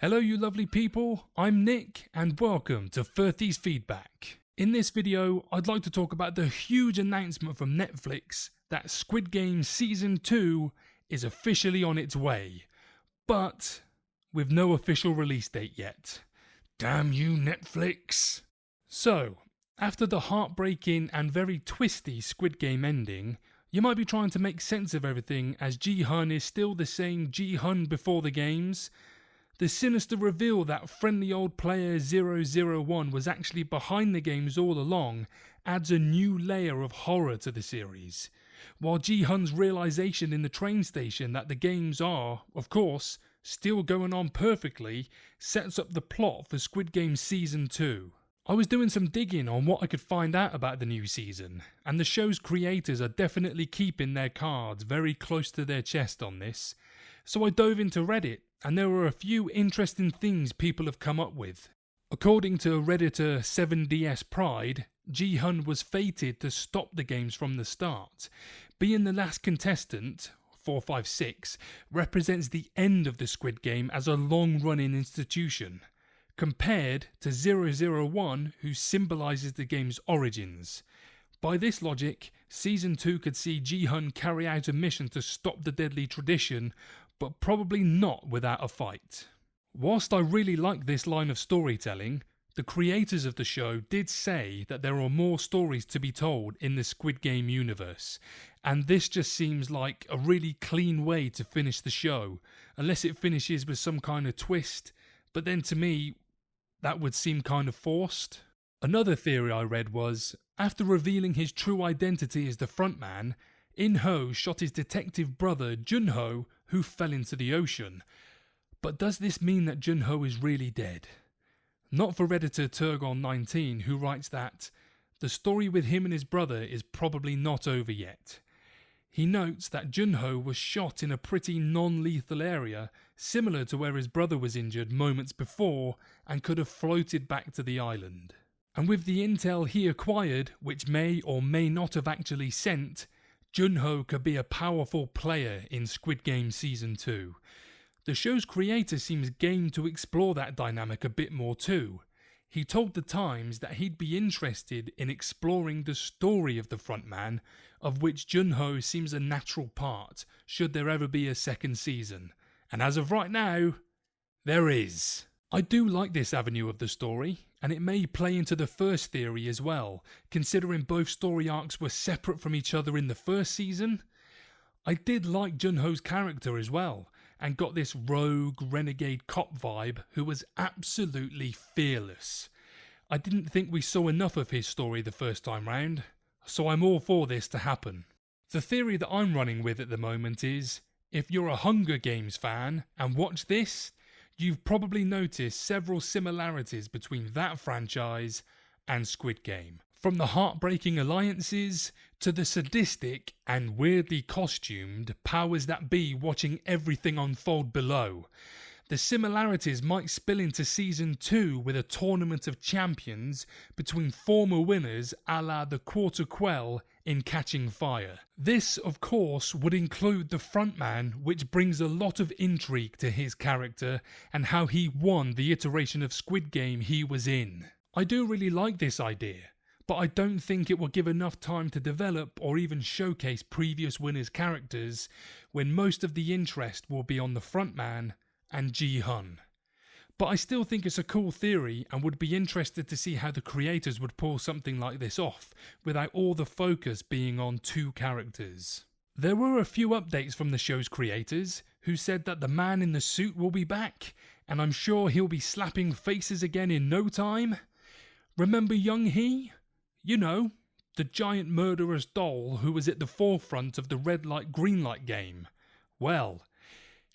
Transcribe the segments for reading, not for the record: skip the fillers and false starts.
Hello you lovely people, I'm Nick and welcome to Firthy's Feedback. In this video, I'd like to talk about the huge announcement from Netflix that Squid Game Season 2 is officially on its way, but with no official release date yet. Damn you Netflix! So, after the heartbreaking and very twisty Squid Game ending, you might be trying to make sense of everything as Ji-hun is still the same Ji-hun before the games. The sinister reveal that friendly old player 001 was actually behind the games all along adds a new layer of horror to the series, while Ji-hun's realisation in the train station that the games are, of course, still going on perfectly sets up the plot for Squid Game Season 2. I was doing some digging on what I could find out about the new season, and the show's creators are definitely keeping their cards very close to their chest on this, so I dove into Reddit. And there were a few interesting things people have come up with. According to Redditor 7DS Pride, Ji-hun was fated to stop the games from the start. Being the last contestant, 456, represents the end of the Squid Game as a long-running institution, compared to 001, who symbolises the game's origins. By this logic, Season 2 could see Ji-hun carry out a mission to stop the deadly tradition, but probably not without a fight. Whilst I really like this line of storytelling, the creators of the show did say that there are more stories to be told in the Squid Game universe, and this just seems like a really clean way to finish the show, unless it finishes with some kind of twist, but then to me, that would seem kind of forced. Another theory I read was, after revealing his true identity as the frontman, In-ho shot his detective brother Jun-ho, who fell into the ocean. But does this mean that Jun-ho is really dead? Not for Redditor Turgon19, who writes that the story with him and his brother is probably not over yet. He notes that Jun-ho was shot in a pretty non-lethal area, similar to where his brother was injured moments before and could have floated back to the island. And with the intel he acquired, which may or may not have actually sent, Jun-ho could be a powerful player in Squid Game Season 2. The show's creator seems game to explore that dynamic a bit more too. He told The Times that he'd be interested in exploring the story of the frontman, of which Jun-ho seems a natural part, should there ever be a second season. And as of right now, there is. I do like this avenue of the story, and it may play into the first theory as well, considering both story arcs were separate from each other in the first season. I did like Jun-ho's character as well, and got this rogue, renegade cop vibe who was absolutely fearless. I didn't think we saw enough of his story the first time round, so I'm all for this to happen. The theory that I'm running with at the moment is, if you're a Hunger Games fan and watch this, you've probably noticed several similarities between that franchise and Squid Game. From the heartbreaking alliances to the sadistic and weirdly costumed powers that be watching everything unfold below. The similarities might spill into Season 2 with a tournament of champions between former winners a la the Quarter Quell in Catching Fire. This, of course, would include the frontman, which brings a lot of intrigue to his character and how he won the iteration of Squid Game he was in. I do really like this idea, but I don't think it will give enough time to develop or even showcase previous winners' characters when most of the interest will be on the frontman and Ji-hun. But I still think it's a cool theory and would be interested to see how the creators would pull something like this off without all the focus being on two characters. There were a few updates from the show's creators who said that the man in the suit will be back, and I'm sure he'll be slapping faces again in no time. Remember Young-hee? You know, the giant murderous doll who was at the forefront of the red light green light game. Well,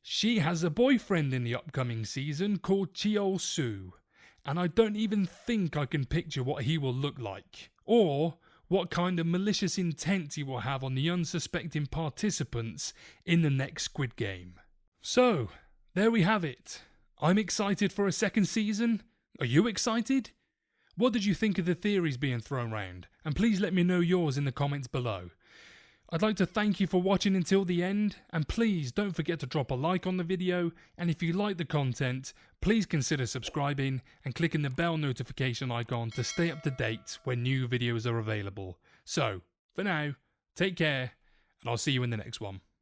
she has a boyfriend in the upcoming season called Cheol-soo, and I don't even think I can picture what he will look like, or what kind of malicious intent he will have on the unsuspecting participants in the next Squid Game. So, there we have it. I'm excited for a second season. Are you excited? What did you think of the theories being thrown around? And please let me know yours in the comments below. I'd like to thank you for watching until the end, and please don't forget to drop a like on the video, and if you like the content, please consider subscribing and clicking the bell notification icon to stay up to date when new videos are available. So, for now, take care, and I'll see you in the next one.